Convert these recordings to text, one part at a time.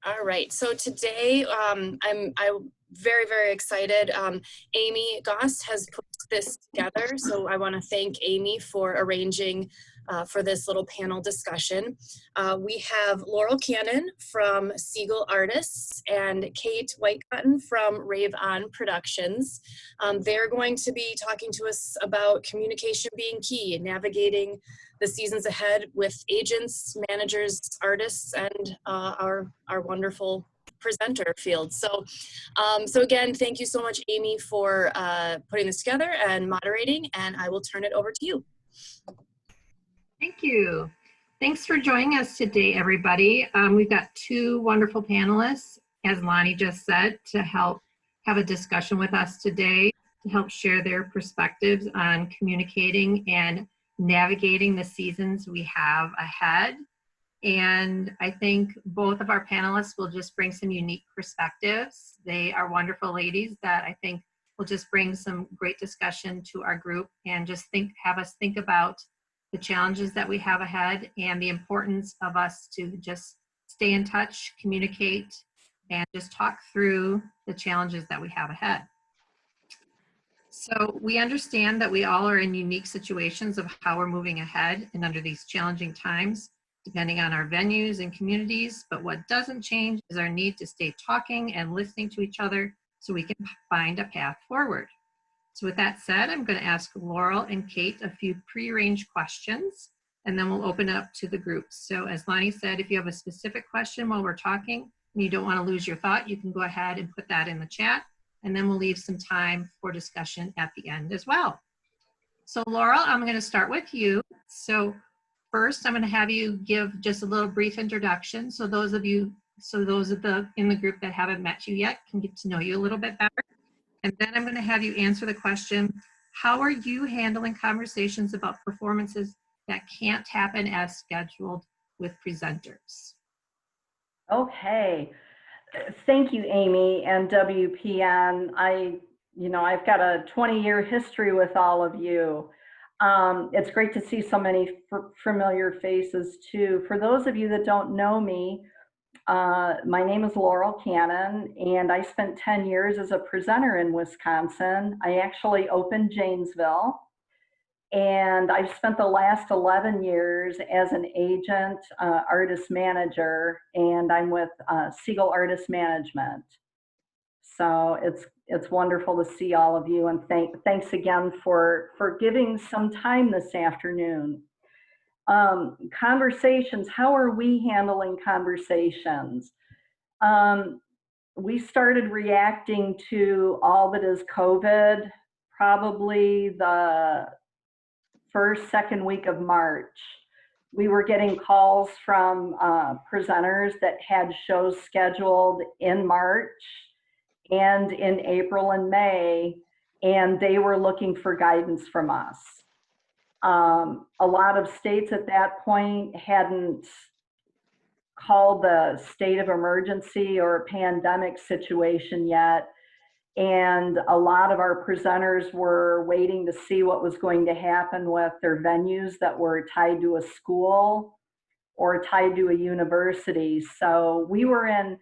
All right, so today I'm very, very excited. Amy Goss has put this together, so I want to thank Amy for arranging for this little panel discussion. We have Laurel Cannon from Siegel Artists and Kate Whitecotton from Rave On Productions. They're going to be talking to us about communication being key and navigating the seasons ahead with agents, managers, artists, and our wonderful presenter field. So again, thank you so much, Amy, for putting this together and moderating, and I will turn it over to you. Thank you. Thanks for joining us today, everybody. We've got two wonderful panelists, as Lonnie just said, to help have a discussion with us today, to help share their perspectives on communicating and navigating the seasons we have ahead. And I think both of our panelists will just bring some unique perspectives. They are wonderful ladies that I think will just bring some great discussion to our group and just have us think about the challenges that we have ahead and the importance of us to just stay in touch, communicate, and just talk through the challenges that we have ahead. So we understand that we all are in unique situations of how we're moving ahead and under these challenging times, depending on our venues and communities, but what doesn't change is our need to stay talking and listening to each other so we can find a path forward. So with that said, I'm going to ask Laurel and Kate a few pre-arranged questions, and then we'll open it up to the group. So as Lonnie said, if you have a specific question while we're talking and you don't want to lose your thought, you can go ahead and put that in the chat, and then we'll leave some time for discussion at the end as well. So Laurel, I'm going to start with you. So first, I'm going to have you give just a little brief introduction. So those in the group that haven't met you yet can get to know you a little bit better. And then I'm going to have you answer the question, how are you handling conversations about performances that can't happen as scheduled with presenters? Okay. Thank you, Amy and WPN. I've got a 20-year history with all of you. It's great to see so many familiar faces too. For those of you that don't know me, my name is Laurel Cannon, and I spent 10 years as a presenter in Wisconsin. I actually opened Janesville, and I've spent the last 11 years as an agent, artist manager, and I'm with Siegel Artist Management. So it's wonderful to see all of you, and thanks again for giving some time this afternoon. Conversations, how are we handling conversations? We started reacting to all that is COVID probably the second week of March. We were getting calls from presenters that had shows scheduled in March and in April and May, and they were looking for guidance from us. A lot of states at that point hadn't called the state of emergency or pandemic situation yet. And a lot of our presenters were waiting to see what was going to happen with their venues that were tied to a school or tied to a university. So we were in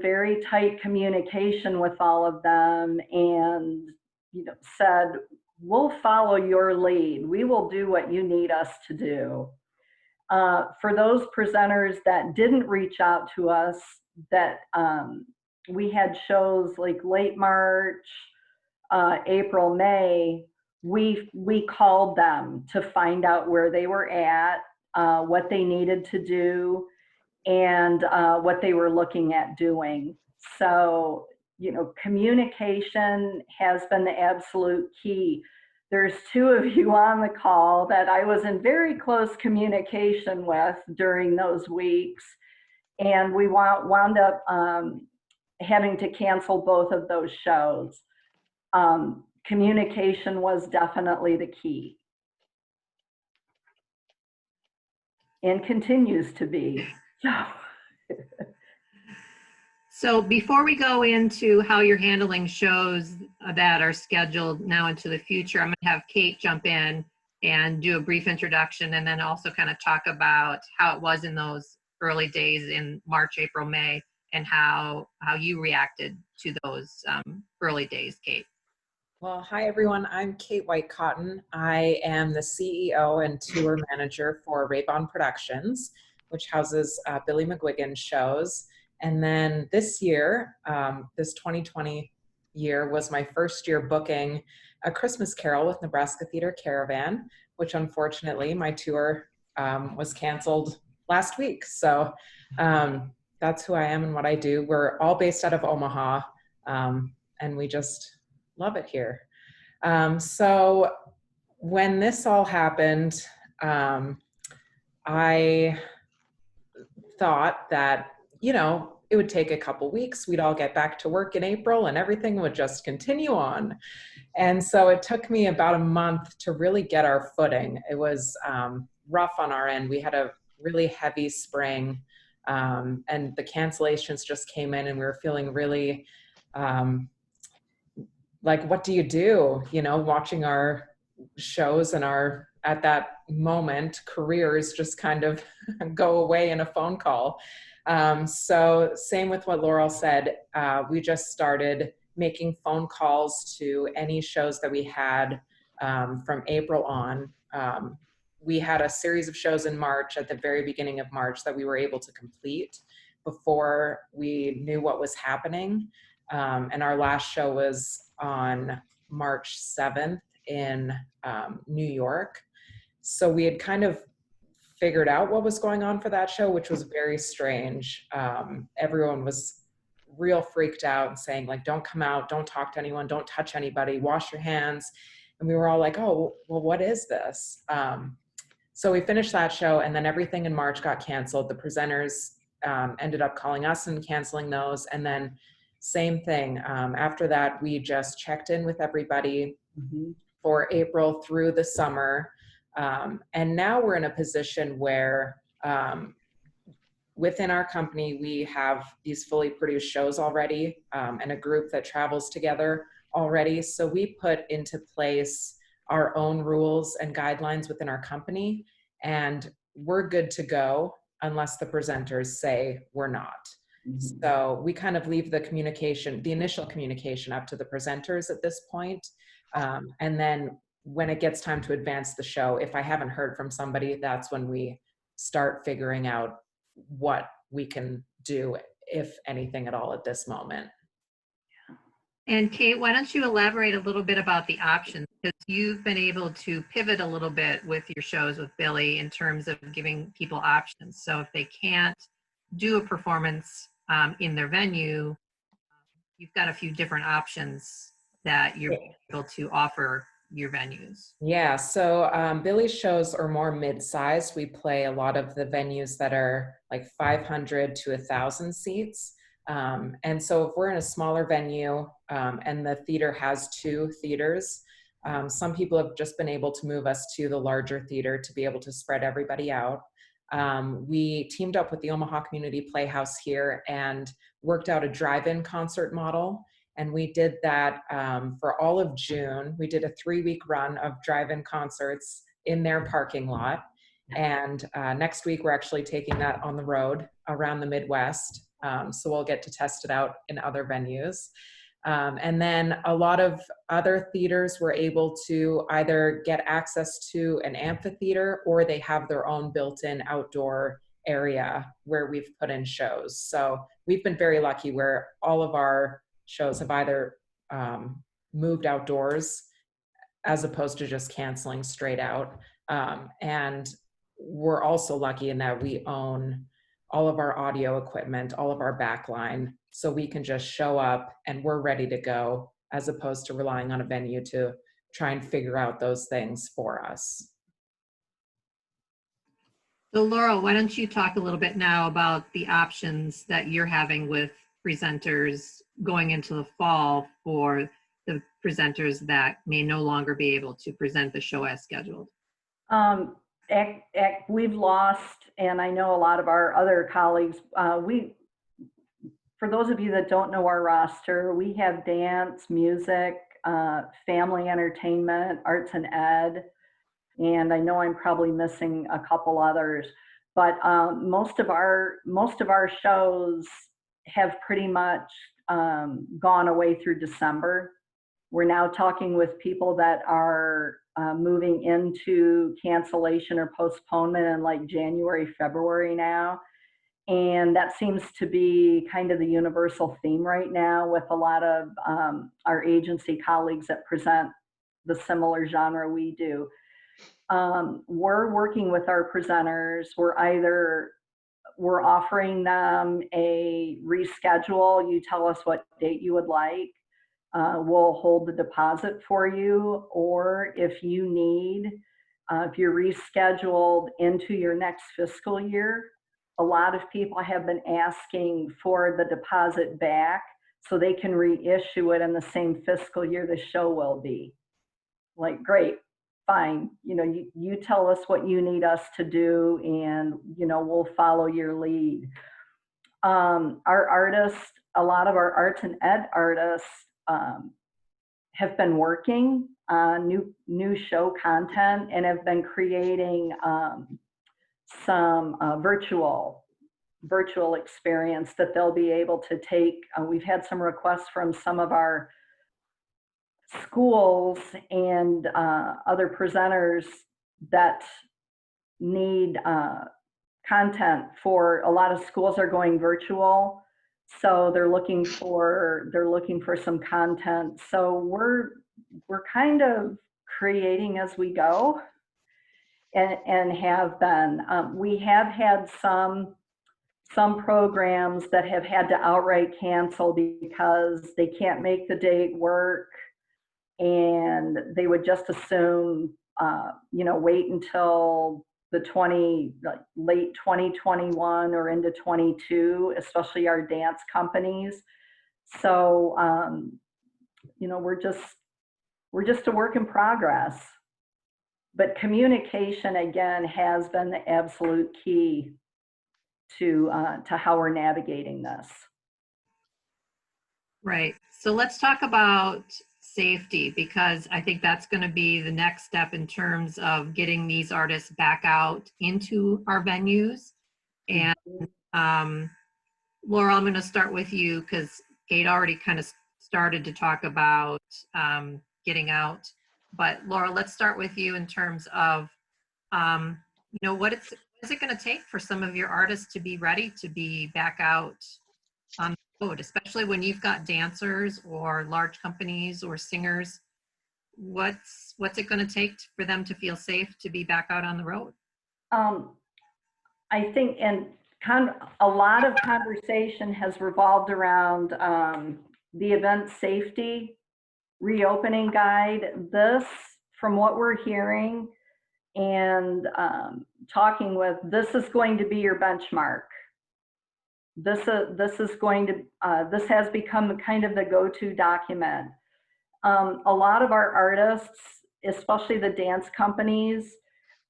very tight communication with all of them, and said, we'll follow your lead. We will do what you need us to do. For those presenters that didn't reach out to us, that we had shows like late March, April, May, we called them to find out where they were at, what they needed to do, and what they were looking at doing. So, communication has been the absolute key. There's two of you on the call that I was in very close communication with during those weeks, and we wound up having to cancel both of those shows. Communication was definitely the key, and continues to be. So before we go into how you're handling shows that are scheduled now into the future, I'm going to have Kate jump in and do a brief introduction, and then also kind of talk about how it was in those early days in March, April, May, and how you reacted to those early days, Kate. Well, hi everyone. I'm Kate White Cotton. I am the CEO and tour manager for Raybon Productions, which houses Billy McGuigan shows. And then this year, this 2020 year was my first year booking A Christmas Carol with Nebraska Theater Caravan, which unfortunately my tour was canceled last week. So that's who I am and what I do. We're all based out of Omaha, and we just love it here. So when this all happened, I thought that, it would take a couple weeks. We'd all get back to work in April and everything would just continue on. And so it took me about a month to really get our footing. It was rough on our end. We had a really heavy spring, and the cancellations just came in and we were feeling really like, what do you do? Watching our shows and our, at that moment, careers just kind of go away in a phone call. So same with what Laurel said, we just started making phone calls to any shows that we had from April on. We had a series of shows in March, at the very beginning of March, that we were able to complete before we knew what was happening. And our last show was on March 7th in New York. So we had kind of figured out what was going on for that show, which was very strange. Everyone was real freaked out and saying, like, don't come out, don't talk to anyone, don't touch anybody, wash your hands. And we were all like, oh, well, what is this? So we finished that show, and then everything in March got canceled. The presenters ended up calling us and canceling those. And then same thing. After that, we just checked in with everybody for April through the summer. And now we're in a position where within our company, we have these fully produced shows already, and a group that travels together already. So we put into place our own rules and guidelines within our company, and we're good to go unless the presenters say we're not. So we kind of leave the communication, the initial communication, up to the presenters at this point. And then when it gets time to advance the show, if I haven't heard from somebody, that's when we start figuring out what we can do, if anything at all, at this moment. And Kate, why don't you elaborate a little bit about the options? Because you've been able to pivot a little bit with your shows with Billy in terms of giving people options. So if they can't do a performance in their venue, you've got a few different options that you're able to offer your venues. Yeah, so Billy's shows are more mid-sized. We play a lot of the venues that are like 500 to 1,000 seats. And so if we're in a smaller venue and the theater has 2 theaters, some people have just been able to move us to the larger theater to be able to spread everybody out. We teamed up with the Omaha Community Playhouse here and worked out a drive-in concert model. And we did that for all of June. We did a 3-week run of drive-in concerts in their parking lot. And next week, we're actually taking that on the road around the Midwest. So we'll get to test it out in other venues. And then a lot of other theaters were able to either get access to an amphitheater, or they have their own built-in outdoor area where we've put in shows. So we've been very lucky where all of our shows have either moved outdoors as opposed to just canceling straight out. And we're also lucky in that we own all of our audio equipment, all of our backline, so we can just show up and we're ready to go, as opposed to relying on a venue to try and figure out those things for us. So Laurel, why don't you talk a little bit now about the options that you're having with presenters going into the fall for the presenters that may no longer be able to present the show as scheduled? We've lost, and I know a lot of our other colleagues, for those of you that don't know our roster, we have dance, music, family entertainment, arts and ed, and I know I'm probably missing a couple others. but most of our shows have pretty much gone away through December. We're now talking with people that are moving into cancellation or postponement in like January, February now. And that seems to be kind of the universal theme right now with a lot of our agency colleagues that present the similar genre we do. We're working with our presenters. We're offering them a reschedule. You tell us what date you would like. We'll hold the deposit for you, or if you need, if you're rescheduled into your next fiscal year, a lot of people have been asking for the deposit back so they can reissue it in the same fiscal year the show will be. Like, great, fine. You know, you tell us what you need us to do, and, you know, we'll follow your lead. Our artists, a lot of our arts and ed artists have been working on new show content and have been creating some virtual experience that they'll be able to take. We've had some requests from some of our schools and other presenters that need content. For a lot of schools are going virtual, so they're looking for some content. So we're kind of creating as we go, and have been. We have had some programs that have had to outright cancel because they can't make the date work, and they would just assume, you know, wait until late 2021 or into 22, especially our dance companies. So, you know, we're just a work in progress. But communication, again, has been the absolute key to how we're navigating this. Right. So let's talk about safety, because I think that's going to be the next step in terms of getting these artists back out into our venues. And Laura, I'm going to start with you because Kate already kind of started to talk about getting out. But Laura, let's start with you in terms of, you know, what is it going to take for some of your artists to be ready to be back out on the road, especially when you've got dancers or large companies or singers? What's it going to take for them to feel safe to be back out on the road? I think, and a lot of conversation has revolved around the event safety reopening guide. This, from what we're hearing and talking with, this is going to be your benchmark. This has become kind of the go-to document. A lot of our artists, especially the dance companies,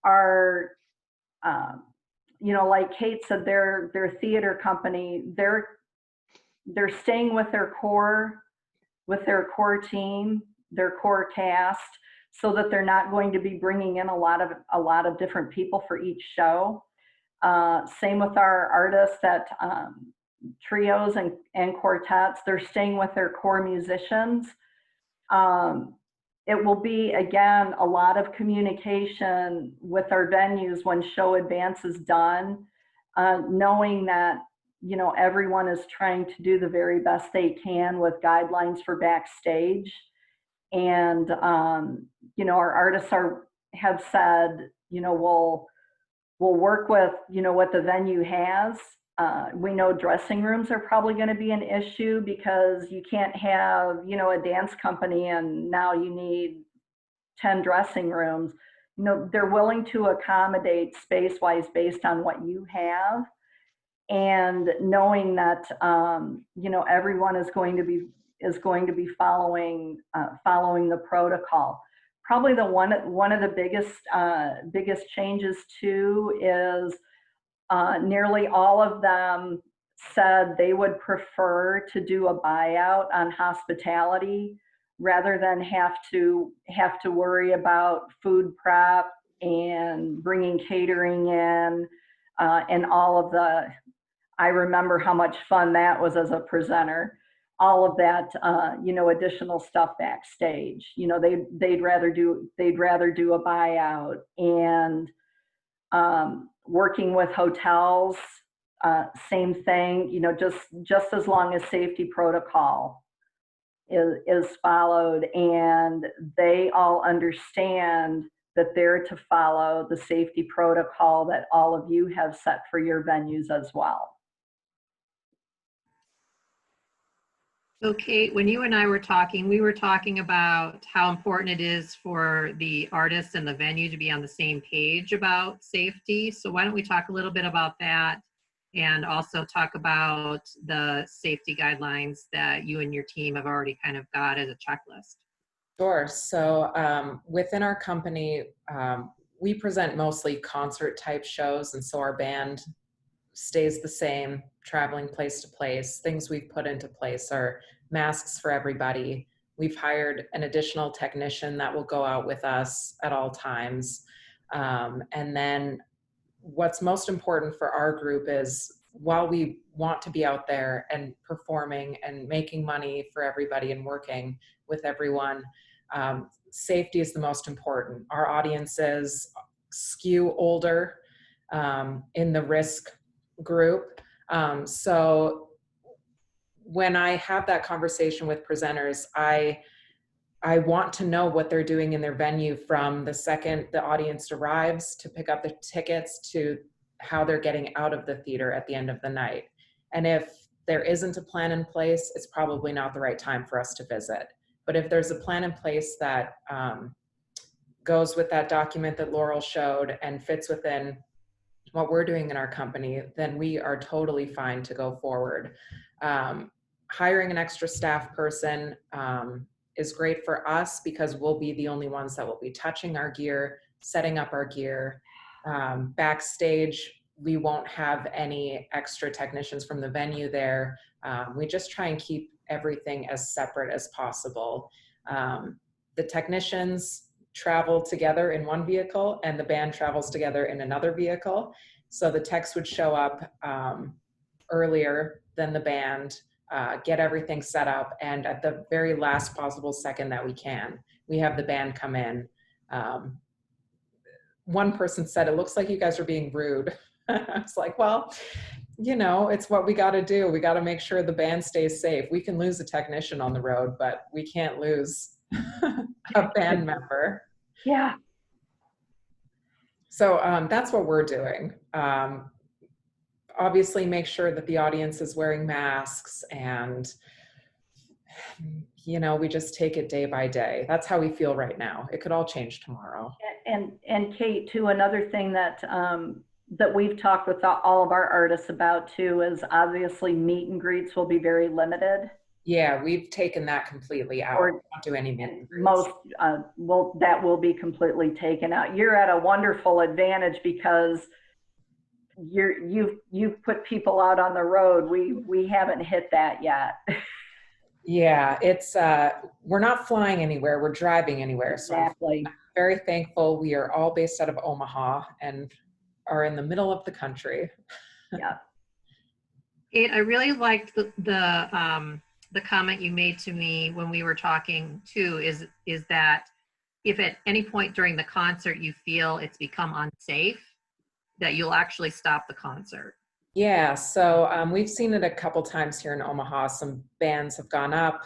are, you know, like Kate said, their theater company, they're staying with their core team, their core cast, so that they're not going to be bringing in a lot of different people for each show. Same with our artists that trios and quartets, they're staying with their core musicians. It will be, again, a lot of communication with our venues when show advance is done, knowing that, you know, everyone is trying to do the very best they can with guidelines for backstage. And, you know, our artists have said, you know, we'll work with, you know, what the venue has. We know dressing rooms are probably going to be an issue because you can't have, you know, a dance company and now you need 10 dressing rooms. You know, they're willing to accommodate space-wise based on what you have, and knowing that, you know, everyone is going to be following the protocol. Probably one of the biggest changes too is nearly all of them said they would prefer to do a buyout on hospitality rather than have to worry about food prep and bringing catering in. and all of the, I remember how much fun that was as a presenter. All of that, additional stuff backstage. They'd rather do a buyout, and working with hotels, same thing. Just as long as safety protocol is followed, and they all understand that they're to follow the safety protocol that all of you have set for your venues as well. So Kate, when you and I were talking, we were talking about how important it is for the artists and the venue to be on the same page about safety. So why don't we talk a little bit about that, and also talk about the safety guidelines that you and your team have already kind of got as a checklist. Sure. So within our company, we present mostly concert type shows, and so our band stays the same, traveling place to place. Things we've put into place are masks for everybody. We've hired an additional technician that will go out with us at all times. And then what's most important for our group is, while we want to be out there and performing and making money for everybody and working with everyone, safety is the most important. Our audiences skew older in the risk group. So when I have that conversation with presenters, I want to know what they're doing in their venue from the second the audience arrives to pick up the tickets to how they're getting out of the theater at the end of the night. And if there isn't a plan in place, it's probably not the right time for us to visit. But if there's a plan in place that goes with that document that Laurel showed and fits within what we're doing in our company, then we are totally fine to go forward. Hiring an extra staff person is great for us because we'll be the only ones that will be touching our gear, setting up our gear. Backstage, we won't have any extra technicians from the venue there. We just try and keep everything as separate as possible. The technicians travel together in one vehicle and the band travels together in another vehicle. So the techs would show up earlier than the band, get everything set up, and at the very last possible second that we can, we have the band come in. One person said, "It looks like you guys are being rude." I was like, well, it's what we got to do. We got to make sure the band stays safe. We can lose a technician on the road, but we can't lose a band member. Yeah. So that's what we're doing. Obviously make sure that the audience is wearing masks, and we just take it day by day. That's how we feel right now. It could all change tomorrow. And Kate, too, another thing that we've talked with all of our artists about too is, obviously meet and greets will be very limited. Yeah, we've taken that completely out. We don't do any meet and greets. That will be completely taken out. You're at a wonderful advantage because you've put people out on the road. We haven't hit that yet. Yeah, it's we're not flying anywhere, we're driving anywhere. Exactly. So I'm very thankful. We are all based out of Omaha and are in the middle of the country. Yeah. Kate, I really liked the comment you made to me when we were talking too, is that if at any point during the concert you feel it's become unsafe, that you'll actually stop the concert. Yeah, so we've seen it a couple times here in Omaha. Some bands have gone up,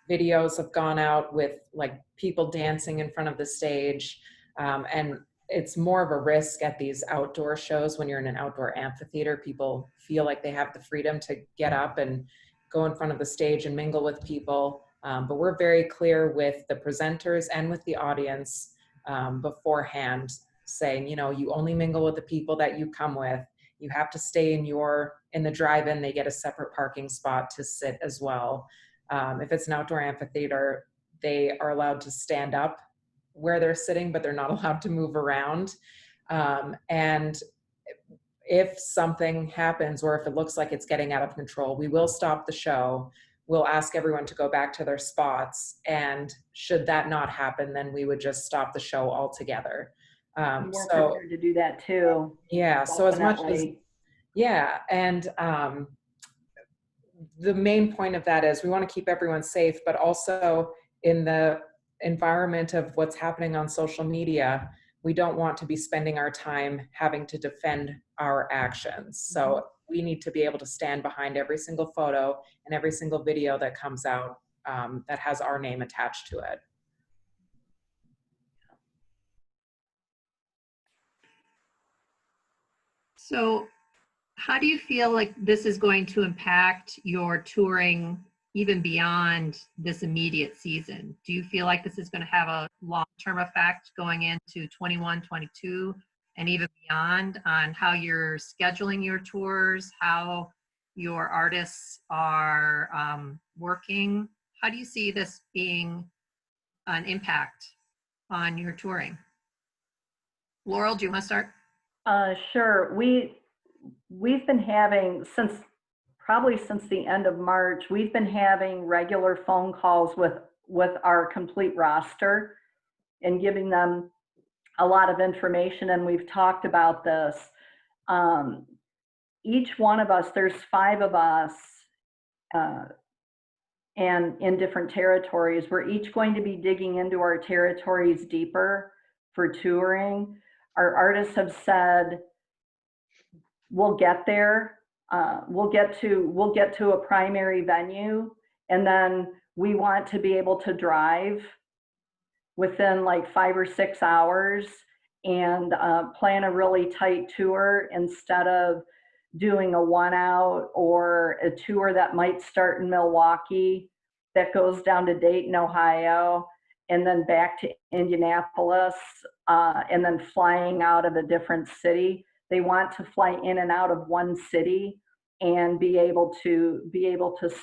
videos have gone out with like people dancing in front of the stage. And it's more of a risk at these outdoor shows. When you're in an outdoor amphitheater, people feel like they have the freedom to get up and go in front of the stage and mingle with people. But we're very clear with the presenters and with the audience beforehand, saying, you only mingle with the people that you come with. You have to stay in the drive-in. They get a separate parking spot to sit as well. If it's an outdoor amphitheater, they are allowed to stand up where they're sitting, but they're not allowed to move around. And if something happens, or if it looks like it's getting out of control, we will stop the show. We'll ask everyone to go back to their spots. And should that not happen, then we would just stop the show altogether. We're So prepared to do that too, yeah, so as much as, definitely. yeah, and the main point of that is we want to keep everyone safe, but also in the environment of what's happening on social media, we don't want to be spending our time having to defend our actions. So we need to be able to stand behind every single photo and every single video that comes out that has our name attached to it. So how do you feel like this is going to impact your touring even beyond this immediate season? Do you feel like this is going to have a long-term effect going into 21, 22, and even beyond on how you're scheduling your tours, how your artists are working? How do you see this being an impact on your touring? Laurel, do you want to start? Sure. We've been having probably since the end of March, we've been having regular phone calls with our complete roster and giving them a lot of information. And we've talked about this. Each one of us, there's 5 of us, and in different territories. We're each going to be digging into our territories deeper for touring. Our artists have said, we'll get there. We'll get to a primary venue, and then we want to be able to drive within like 5 or 6 hours and plan a really tight tour instead of doing a one out or a tour that might start in Milwaukee that goes down to Dayton, Ohio, and then back to Indianapolis, and then flying out of a different city. They want to fly in and out of one city and be able to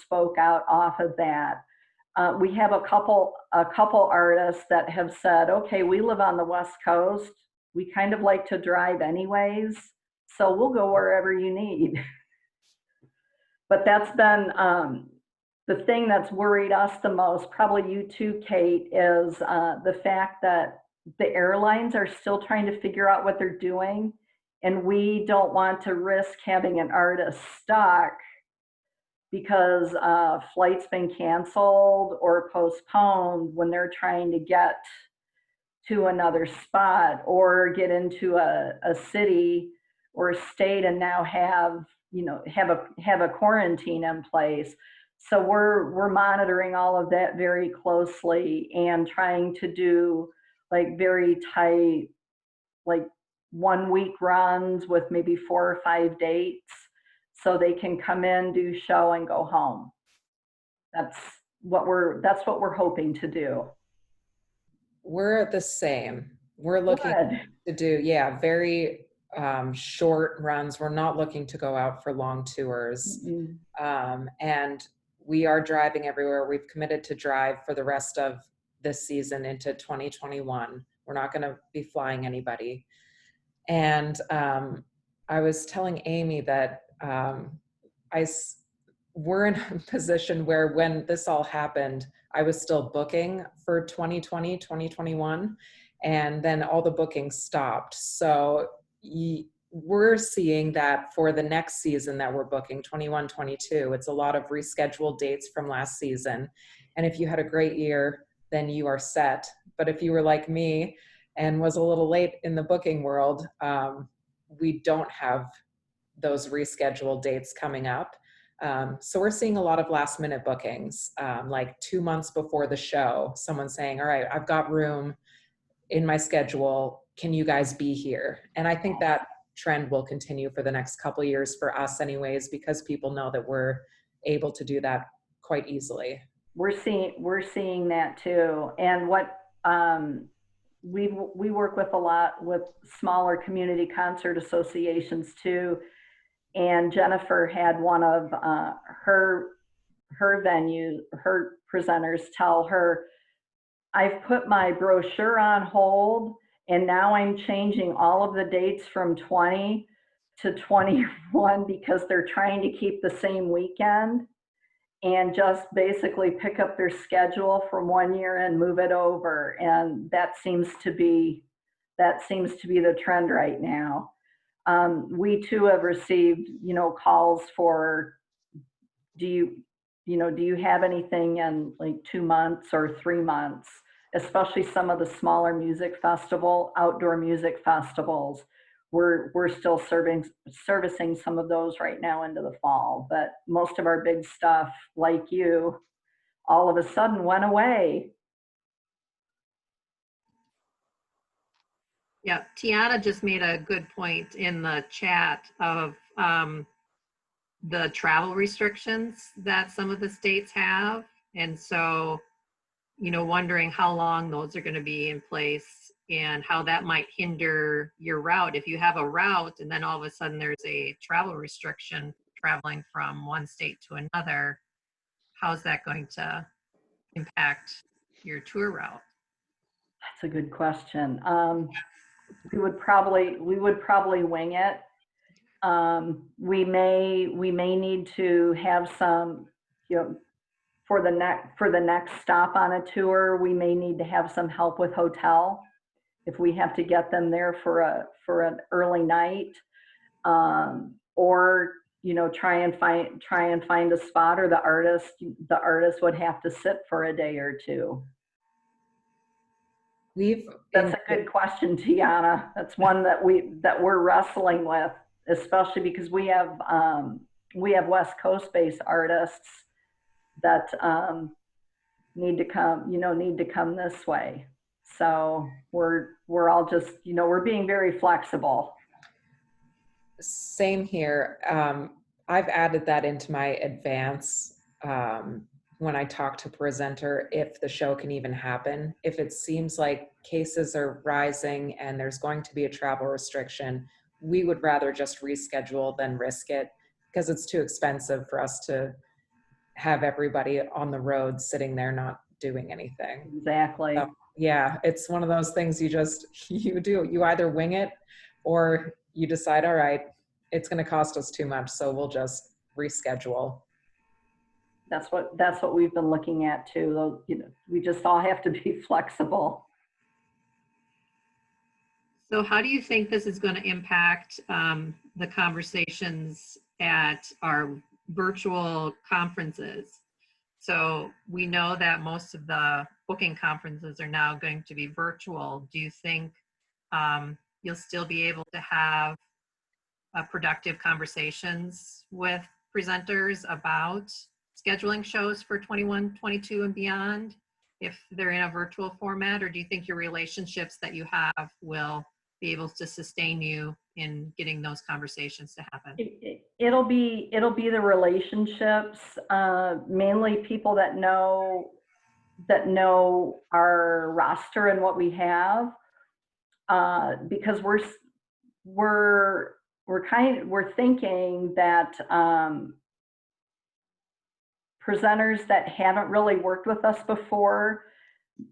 spoke out off of that. We have a couple artists that have said, okay, we live on the West Coast. We kind of like to drive anyways, so we'll go wherever you need. But that's been the thing that's worried us the most, probably you too, Kate, is the fact that the airlines are still trying to figure out what they're doing, and we don't want to risk having an artist stuck because flight's been canceled or postponed when they're trying to get to another spot or get into a city or a state and now have a quarantine in place. So we're monitoring all of that very closely and trying to do like very tight, like 1 week runs with maybe 4 or 5 dates so they can come in, do show, and go home. That's what we're hoping to do. We're the same. We're looking Good. to do, yeah, very short runs. We're not looking to go out for long tours. And we are driving everywhere. We've committed to drive for the rest of this season into 2021. We're not going to be flying anybody. And I was telling Amy that we're in a position where when this all happened, I was still booking for 2020, 2021, and then all the bookings stopped. So we're seeing that for the next season that we're booking, 21, 22, it's a lot of rescheduled dates from last season. And if you had a great year, then you are set. But if you were like me and was a little late in the booking world, we don't have those rescheduled dates coming up. So we're seeing a lot of last minute bookings, like 2 months before the show, someone saying, all right, I've got room in my schedule. Can you guys be here? And I think that trend will continue for the next couple of years for us anyways, because people know that we're able to do that quite easily. We're seeing that too. And what we work with a lot with smaller community concert associations too. And Jennifer had one of her presenters tell her, I've put my brochure on hold and now I'm changing all of the dates from 20 to 21 because they're trying to keep the same weekend and just basically pick up their schedule from one year and move it over. And that seems to be That seems to be the trend right now. We too have received, calls for, do you have anything in like 2 months or 3 months? Especially some of the smaller outdoor music festivals. We're still servicing some of those right now into the fall, but most of our big stuff, like you, all of a sudden went away. Yeah, Tiana just made a good point in the chat of the travel restrictions that some of the states have. And so, wondering how long those are going to be in place and how that might hinder your route. If you have a route and then all of a sudden there's a travel restriction traveling from one state to another, how's that going to impact your tour route? That's a good question. We would probably wing it. We may need to have some, for the next stop on a tour, we may need to have some help with hotel if we have to get them there for an early night, or try and find a spot, or the artist would have to sit for a day or two. That's a good question, Tiana. That's one that we're wrestling with, especially because we have West Coast based artists that need to come this way. So we're all just, we're being very flexible. Same here. I've added that into my advance when I talk to presenter, if the show can even happen. If it seems like cases are rising and there's going to be a travel restriction, we would rather just reschedule than risk it, because it's too expensive for us to have everybody on the road sitting there not doing anything. Exactly. So, yeah, it's one of those things you either wing it or you decide, all right, it's going to cost us too much, so we'll just reschedule. That's what we've been looking at too. We just all have to be flexible. So how do you think this is going to impact the conversations at our virtual conferences? So we know that most of the booking conferences are now going to be virtual. Do you think you'll still be able to have productive conversations with presenters about scheduling shows for 21, 22 and beyond if they're in a virtual format? Or do you think your relationships that you have will be able to sustain you in getting those conversations to happen? It'll be the relationships, mainly people that know our roster and what we have, because we're thinking that presenters that haven't really worked with us before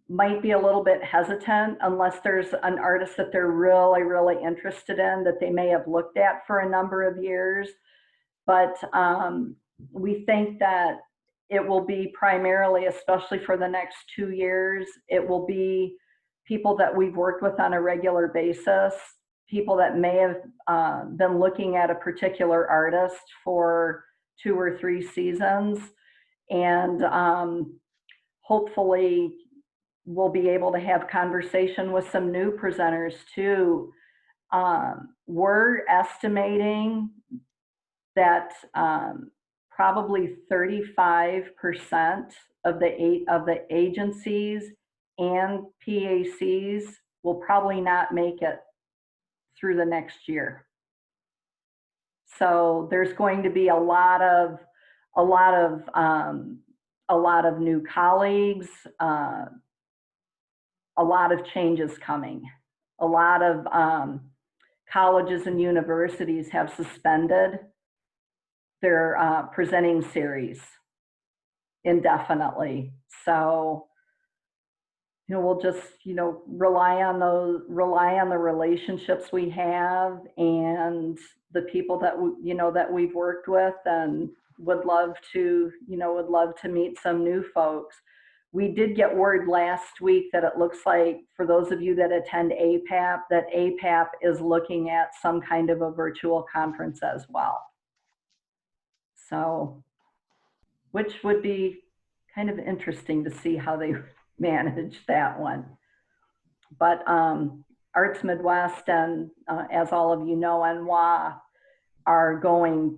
might be a little bit hesitant unless there's an artist that they're really, really interested in, that they may have looked at for a number of years. But we think that it will be primarily, especially for the next 2 years, it will be people that we've worked with on a regular basis, people that may have been looking at a particular artist for 2 or 3 seasons. And hopefully we'll be able to have conversation with some new presenters too. We're estimating that probably 35% of the agencies and PACs will probably not make it through the next year. So there's going to be a lot of new colleagues, a lot of changes coming. A lot of colleges and universities have suspended their presenting series indefinitely. So, we'll just, rely on the relationships we have and the people that that we've worked with, and would love to meet some new folks. we did get word last week that it looks like, for those of you that attend APAP, that APAP is looking at some kind of a virtual conference as well. So, which would be kind of interesting to see how they manage that one. But Arts Midwest and, as all of you know, NWA are going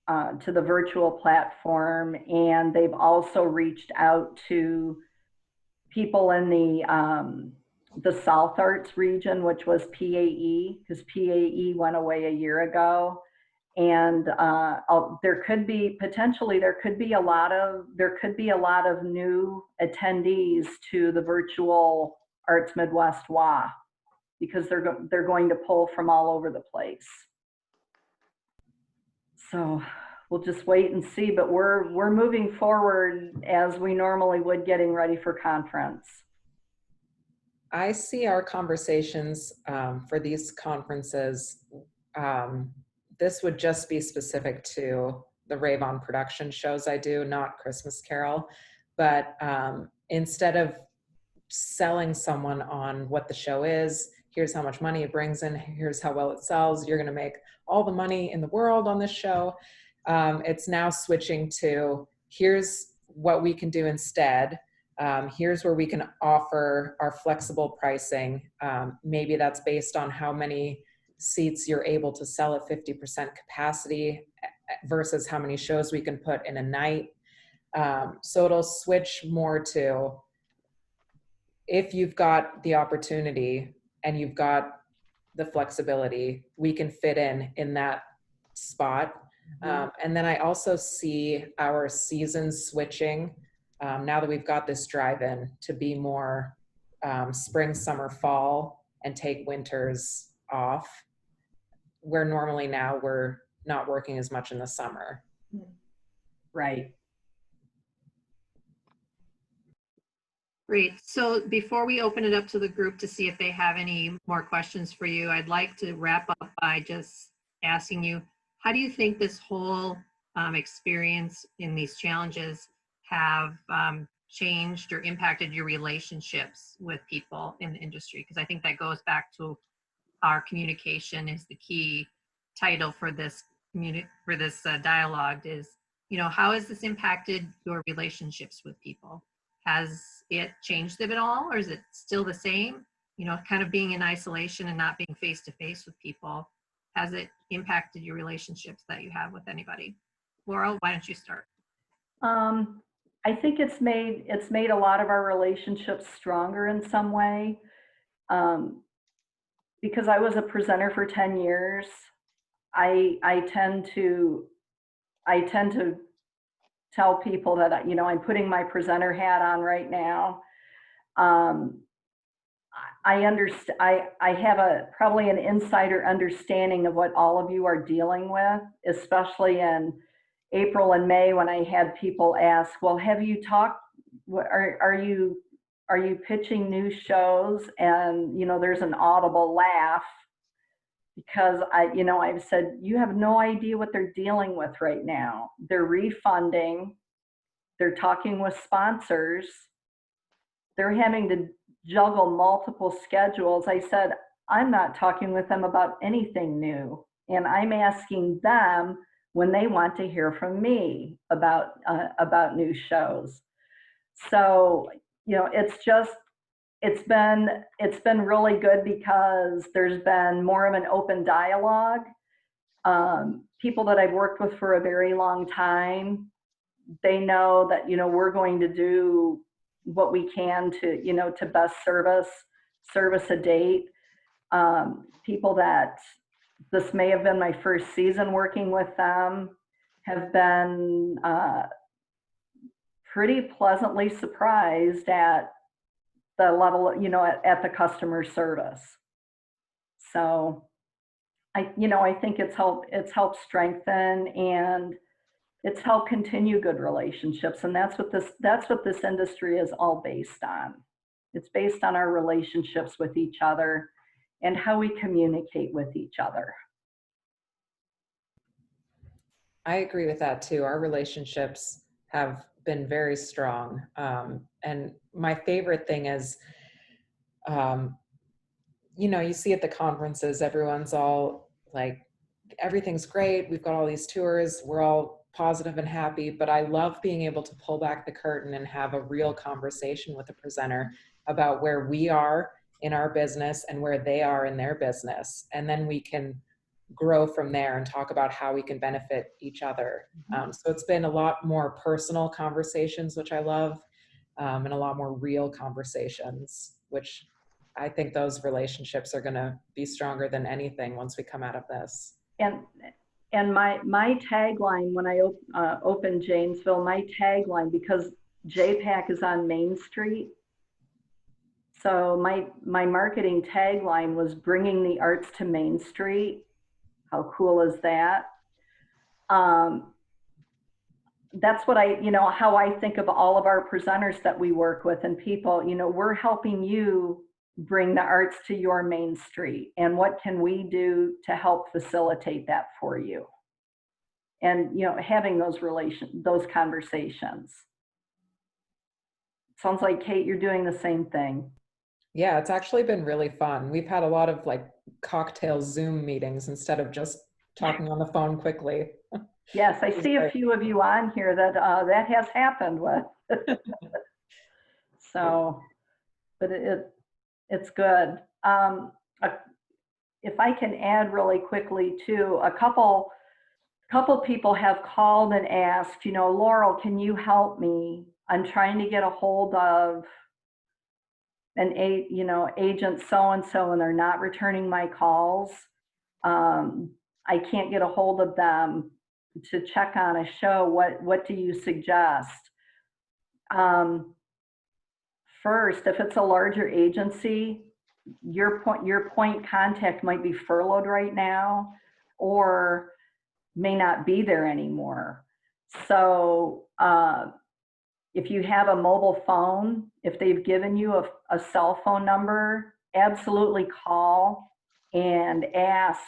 to the virtual platform, and they've also reached out to people in the South Arts region, which was PAE, because PAE went away a year ago. And there could be a lot of new attendees to the virtual Arts Midwest WA, because they're going to pull from all over the place. So we'll just wait and see, but we're moving forward as we normally would, getting ready for conference. I see our conversations for these conferences, this would just be specific to the Rave On production shows I do, not Christmas Carol. But instead of selling someone on what the show is, here's how much money it brings in, here's how well it sells, you're gonna make all the money in the world on this show. It's now switching to, here's what we can do instead. Here's where we can offer our flexible pricing. Maybe that's based on how many seats you're able to sell at 50% capacity versus how many shows we can put in a night. So it'll switch more to, if you've got the opportunity and you've got the flexibility, we can fit in that spot. And then I also see our seasons switching now that we've got this drive-in to be more spring, summer, fall, and take winters off, where normally now we're not working as much in the summer. Right. Great. So before we open it up to the group to see if they have any more questions for you, I'd like to wrap up by just asking you, how do you think this whole experience in these challenges have changed or impacted your relationships with people in the industry? Because I think that goes back to our communication is the key title for this dialogue is, you know, how has this impacted your relationships with people? Has it changed them at all, or is it still the same? You know, kind of being in isolation and not being face to face with people. Has it impacted your relationships that you have with anybody? Laurel, why don't you start? I think it's made a lot of our relationships stronger in some way. Because I was a presenter for 10 years, I tend to tell people that, you know, I'm putting my presenter hat on right now. I understand. I have probably an insider understanding of what all of you are dealing with, especially in April and May, when I had people ask, "Well, have you talked? Are you pitching new shows?" And you know, there's an audible laugh, because I've said, you have no idea what they're dealing with right now. They're refunding, they're talking with sponsors, they're having to juggle multiple schedules. I said, I'm not talking with them about anything new, and I'm asking them when they want to hear from me about new shows. So, you know, it's been really good, because there's been more of an open dialogue. People that I've worked with for a very long time, they know that, you know, we're going to do what we can to, you know, to best service a date. People that this may have been my first season working with them have been pretty pleasantly surprised at the level, you know, at the customer service. So I think it's helped strengthen, and it's helped continue good relationships. And that's what this industry is all based on. It's based on our relationships with each other and how we communicate with each other. I agree with that too. Our relationships have been very strong. And my favorite thing is, you see at the conferences, everyone's all like, everything's great. We've got all these tours. We're all positive and happy, but I love being able to pull back the curtain and have a real conversation with the presenter about where we are in our business and where they are in their business. And then we can grow from there and talk about how we can benefit each other. So it's been a lot more personal conversations, which I love, and a lot more real conversations, which I think those relationships are going to be stronger than anything once we come out of this. And my tagline when I opened Janesville, my tagline, because JPAC is on Main Street, so my marketing tagline was bringing the arts to Main Street. How cool is that? That's what how I think of all of our presenters that we work with and people. We're helping you bring the arts to your Main Street, and what can we do to help facilitate that for you? And having those conversations. Sounds like, Kate, you're doing the same thing. Yeah, it's actually been really fun. We've had a lot of like cocktail Zoom meetings instead of just talking on the phone quickly. Yes, I see a few of you on here that has happened with. So, but it's good. If I can add really quickly too, a couple people have called and asked, Laurel, can you help me? I'm trying to get a hold of agent so-and-so, and they're not returning my calls. I can't get a hold of them to check on a show. What do you suggest? First, if it's a larger agency, your point contact might be furloughed right now or may not be there anymore. So if you have a mobile phone, if they've given you a cell phone number, absolutely call and ask,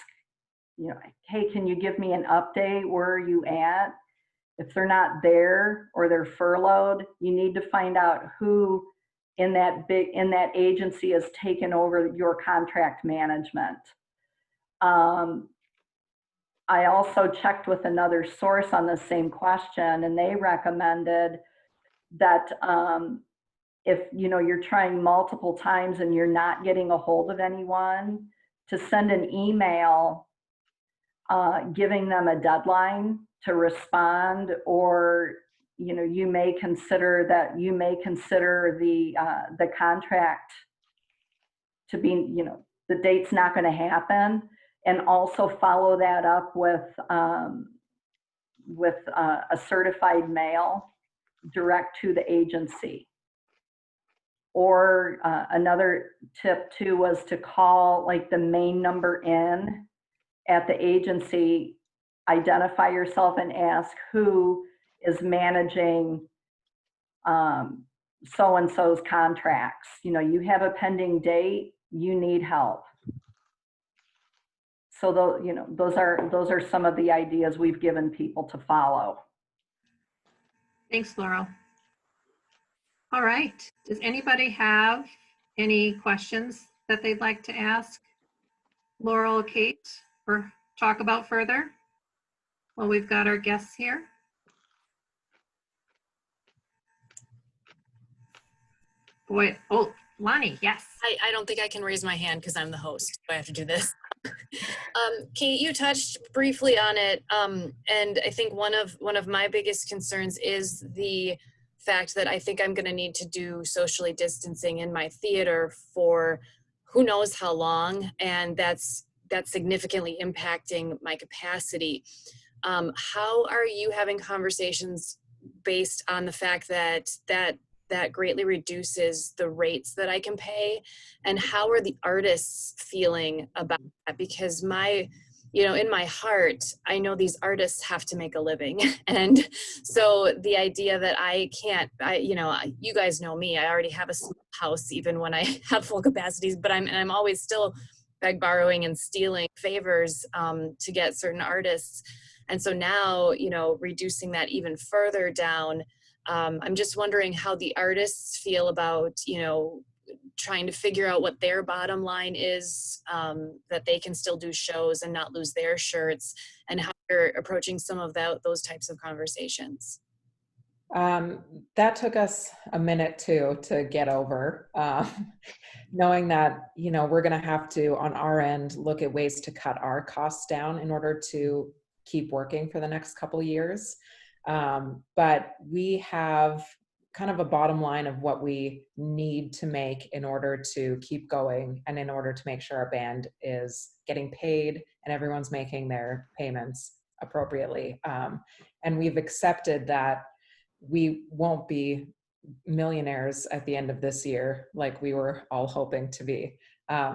hey, can you give me an update? Where are you at? If they're not there or they're furloughed, you need to find out who in that agency has taken over your contract management. I also checked with another source on the same question, and they recommended that if you're trying multiple times and you're not getting a hold of anyone, to send an email giving them a deadline to respond, or you may consider the contract to be, the date's not going to happen, and also follow that up with a certified mail direct to the agency. Or another tip too was to call like the main number in at the agency, identify yourself and ask who is managing so-and-so's contracts. You have a pending date, you need help. So those are some of the ideas we've given people to follow. Thanks, Laurel. All right. Does anybody have any questions that they'd like to ask Laurel, Kate, or talk about further? Well, we've got our guests here. Boy, oh, Lonnie, yes. I don't think I can raise my hand because I'm the host. I have to do this. Kate, you touched briefly on it, and I think one of my biggest concerns is the fact that I think I'm going to need to do socially distancing in my theater for who knows how long, and that's significantly impacting my capacity. How are you having conversations based on the fact that greatly reduces the rates that I can pay? And how are the artists feeling about that? Because in my heart, I know these artists have to make a living. And so the idea that you guys know me, I already have a small house even when I have full capacities, but I'm always still borrowing and stealing favors to get certain artists. And so now, reducing that even further down, I'm just wondering how the artists feel about, you know, trying to figure out what their bottom line is, that they can still do shows and not lose their shirts, and how you're approaching some of those types of conversations. That took us a minute too to get over, knowing that, you know, we're going to have to, on our end, look at ways to cut our costs down in order to keep working for the next couple of years. But we have kind of a bottom line of what we need to make in order to keep going and in order to make sure our band is getting paid and everyone's making their payments appropriately. And we've accepted that we won't be millionaires at the end of this year like we were all hoping to be.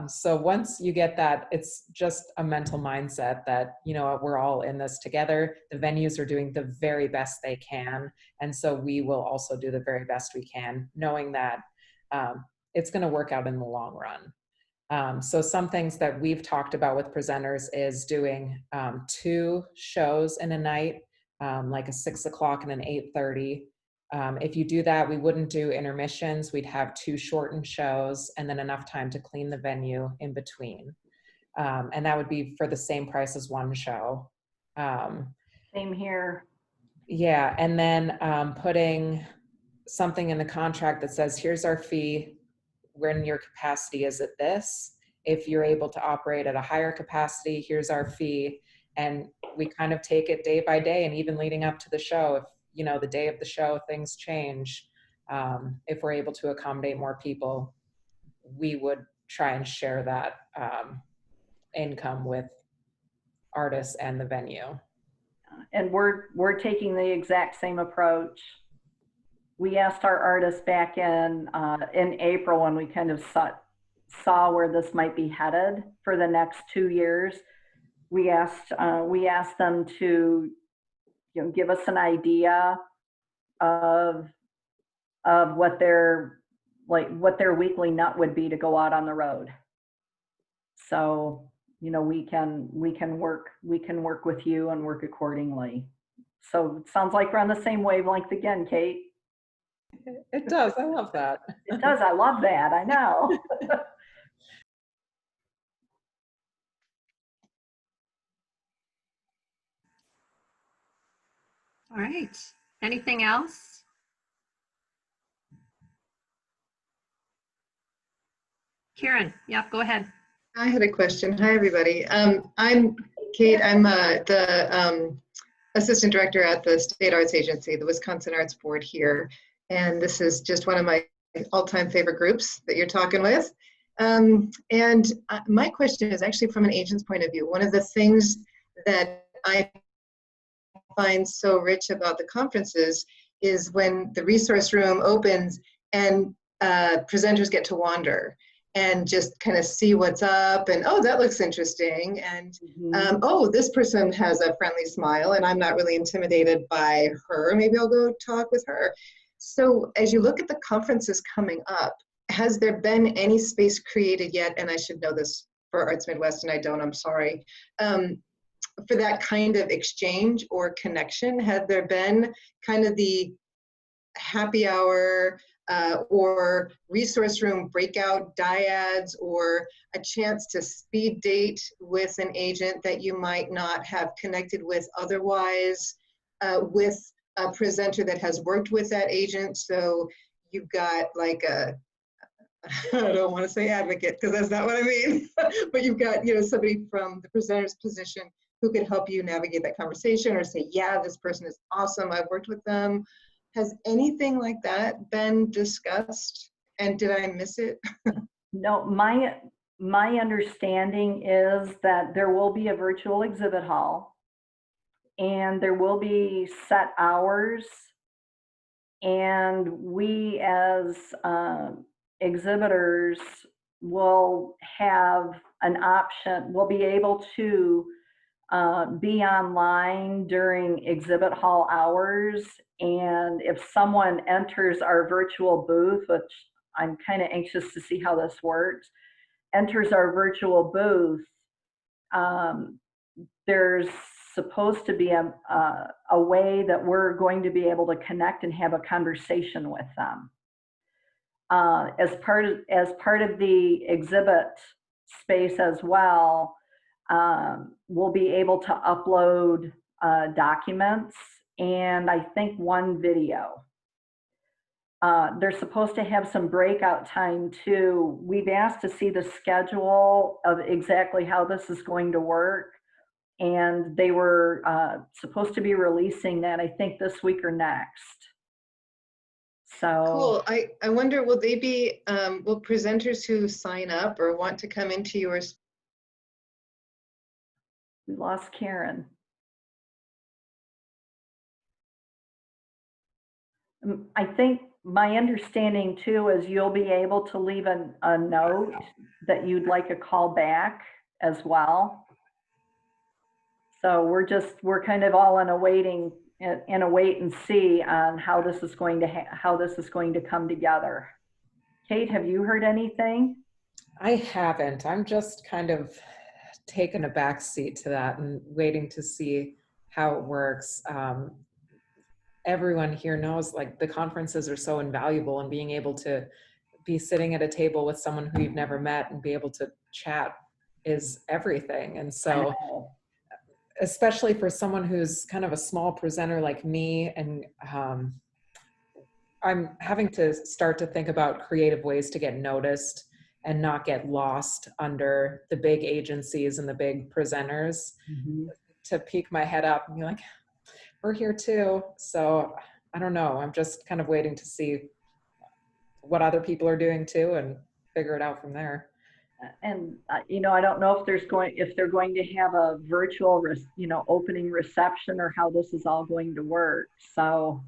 So once you get that, it's just a mental mindset that, you know, we're all in this together. The venues are doing the very best they can. And so we will also do the very best we can, knowing that it's going to work out in the long run. So some things that we've talked about with presenters is doing 2 shows in a night, like a 6 o'clock and an 8:30. If you do that, we wouldn't do intermissions. We'd have 2 shortened shows and then enough time to clean the venue in between. And that would be for the same price as 1 show. Same here. Yeah, and then putting something in the contract that says, here's our fee when your capacity is at this. If you're able to operate at a higher capacity, here's our fee. And we kind of take it day by day, and even leading up to the show, if, you know, the day of the show, things change. If we're able to accommodate more people, we would try and share that income with artists and the venue. And we're taking the exact same approach. We asked our artists back in April, when we kind of saw where this might be headed for the next 2 years. We asked them to, you know, give us an idea of what their weekly nut would be to go out on the road. So, you know, we can work with you and work accordingly. So it sounds like we're on the same wavelength again, Kate. It does. I love that. It does. I love that. I know. All right. Anything else? Karen, yeah, go ahead. I had a question. Hi, everybody. I'm Kate. I'm the assistant director at the State Arts Agency, the Wisconsin Arts Board here. And this is just one of my all-time favorite groups that you're talking with. My question is actually from an agent's point of view. One of the things that I find so rich about the conferences is when the resource room opens and presenters get to wander and just kind of see what's up, and oh, that looks interesting, and oh, this person has a friendly smile and I'm not really intimidated by her, maybe I'll go talk with her. So as you look at the conferences coming up, has there been any space created yet, and I should know this for Arts Midwest and I don't, I'm sorry, for that kind of exchange or connection? Had there been kind of the happy hour or resource room breakout dyads, or a chance to speed date with an agent that you might not have connected with otherwise, with a presenter that has worked with that agent? So you've got like a, I don't want to say advocate because that's not what I mean, but you've got, you know, somebody from the presenter's position who could help you navigate that conversation, or say, yeah, this person is awesome, I've worked with them. Has anything like that been discussed? And did I miss it? No, my understanding is that there will be a virtual exhibit hall, and there will be set hours, and we as exhibitors will have an option. We'll be able to be online during exhibit hall hours. And if someone enters our virtual booth, which I'm kind of anxious to see how this works, enters our virtual booth, there's supposed to be a way that we're going to be able to connect and have a conversation with them. As part of the exhibit space as well, we'll be able to upload documents and I think one video. They're supposed to have some breakout time too. We've asked to see the schedule of exactly how this is going to work. And they were supposed to be releasing that, I think, this week or next. So cool. I wonder, will they be, will presenters who sign up or want to come into yours? we lost Karen. I think my understanding too is you'll be able to leave a note that you'd like a call back as well. So we're kind of all in a wait and see on how this is going to come together. Kate, have you heard anything? I haven't. I'm just kind of taking a back seat to that and waiting to see how it works. Everyone here knows like the conferences are so invaluable, and being able to be sitting at a table with someone who you've never met and be able to chat is everything. And so especially for someone who's kind of a small presenter like me, and I'm having to start to think about creative ways to get noticed and not get lost under the big agencies and the big presenters, to peek my head up and be like, we're here too. So I don't know. I'm just kind of waiting to see what other people are doing too and figure it out from there. And I don't know if they're going to have a virtual opening reception or how this is all going to work. So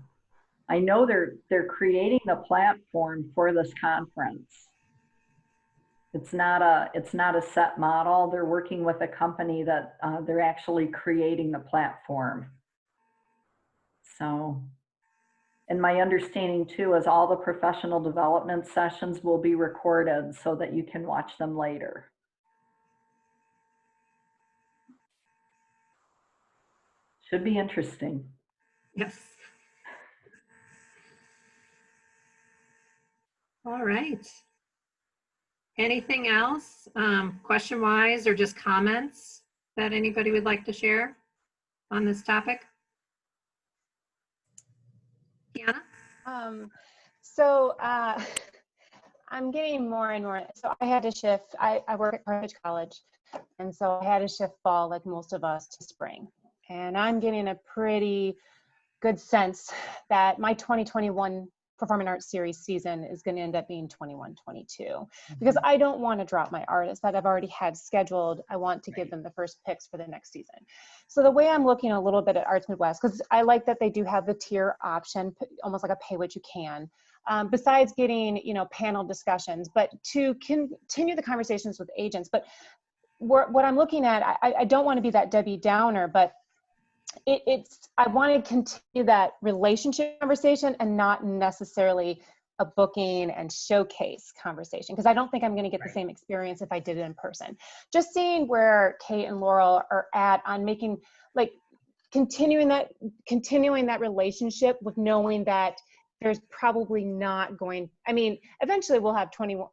I know they're creating the platform for this conference. It's not a set model. They're working with a company that they're actually creating the platform. So, and my understanding too is all the professional development sessions will be recorded so that you can watch them later. Should be interesting. Yes. All right. Anything else, question-wise or just comments that anybody would like to share on this topic? Kiana? I'm getting more and more, so I had to shift, I work at Carthage College, and so I had to shift fall, like most of us, to spring. And I'm getting a pretty good sense that my 2021 Performing Arts Series season is going to end up being 21-22, because I don't want to drop my artists that I've already had scheduled. I want to give them the first picks for the next season. So the way I'm looking a little bit at Arts Midwest, because I like that they do have the tier option, almost like a pay what you can, besides getting panel discussions, but to continue the conversations with agents. But what I'm looking at, I don't want to be that Debbie Downer, but I want to continue that relationship conversation and not necessarily a booking and showcase conversation, because I don't think I'm going to get the same experience if I did it in person. Just seeing where Kate and Laurel are at on making, like, continuing that relationship with knowing that there's probably not going, eventually we'll have 21,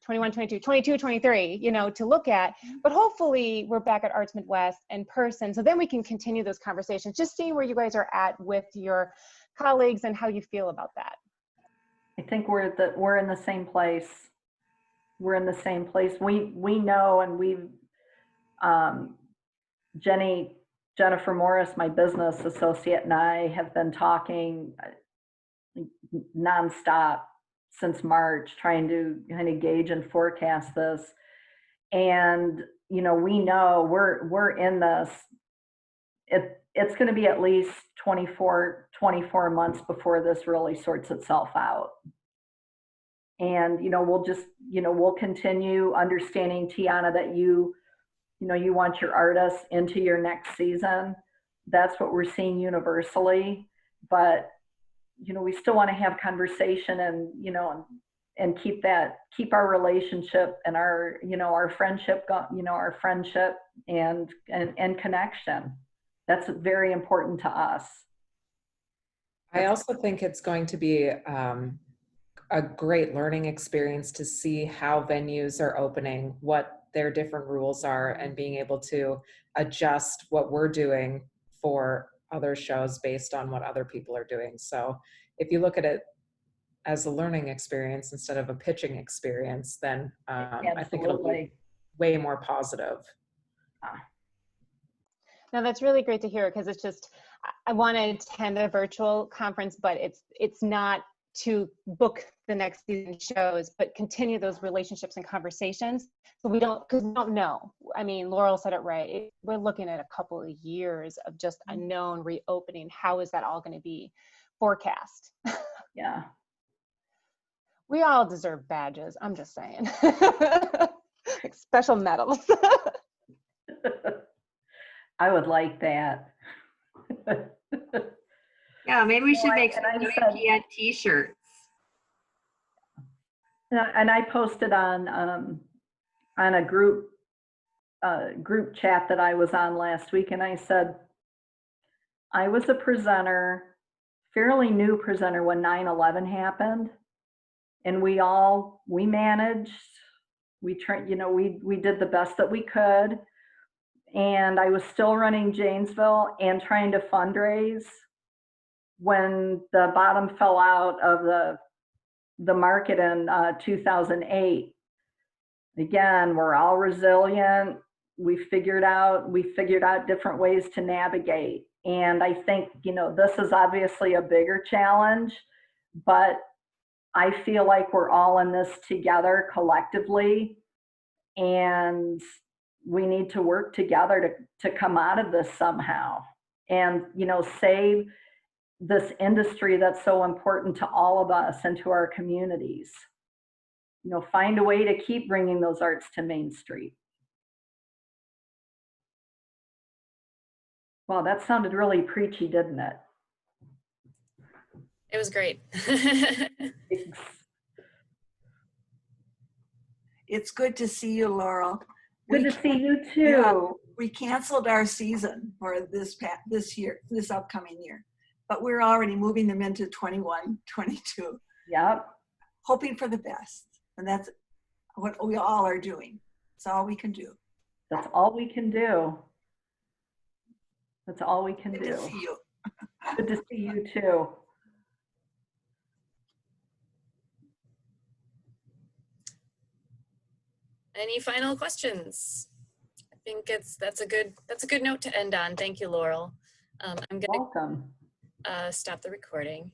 22, 23, to look at, but hopefully we're back at Arts Midwest in person. So then we can continue those conversations, just seeing where you guys are at with your colleagues and how you feel about that. I think we're in the same place. We're in the same place. We know, and we've, Jennifer Morris, my business associate, and I have been talking nonstop since March, trying to kind of gauge and forecast this. And we know we're in this. It's going to be at least 24 months before this really sorts itself out. And we'll continue understanding, Tiana, that you want your artists into your next season. That's what we're seeing universally. But we still want to have conversation and keep our relationship and our, our friendship, our friendship and connection. That's very important to us. I also think it's going to be a great learning experience to see how venues are opening, what their different rules are, and being able to adjust what we're doing for other shows based on what other people are doing. So if you look at it as a learning experience instead of a pitching experience, then I think it'll be way more positive. No, that's really great to hear, because it's just, I want to attend a virtual conference, but it's not to book the next season shows, but continue those relationships and conversations. So because we don't know. I mean, Laurel said it right. We're looking at a couple of years of just unknown reopening. How is that all going to be forecast? Yeah. We all deserve badges. I'm just saying. Like special medals. I would like that. Yeah, maybe we should make some WPN t-shirts. And I posted on a group chat that I was on last week, and I said, I was a presenter, fairly new presenter when 9/11 happened, and we managed, we did the best that we could, and I was still running Janesville and trying to fundraise when the bottom fell out of the market in 2008. Again, we're all resilient. We figured out different ways to navigate. And I think, this is obviously a bigger challenge, but I feel like we're all in this together collectively, and we need to work together to come out of this somehow and, save this industry that's so important to all of us and to our communities. Find a way to keep bringing those arts to Main Street. Well, that sounded really preachy, didn't it? It was great. It's good to see you, Laurel. Good to see you too. Yeah, we canceled our season for this upcoming year, but we're already moving them into 21, 22. Yep. Hoping for the best. And that's what we all are doing. That's all we can do. That's all we can do. That's all we can do. Good to see you. Good to see you too. Any final questions? I think that's a good note to end on. Thank you, Laurel. I'm gonna Welcome. Stop the recording.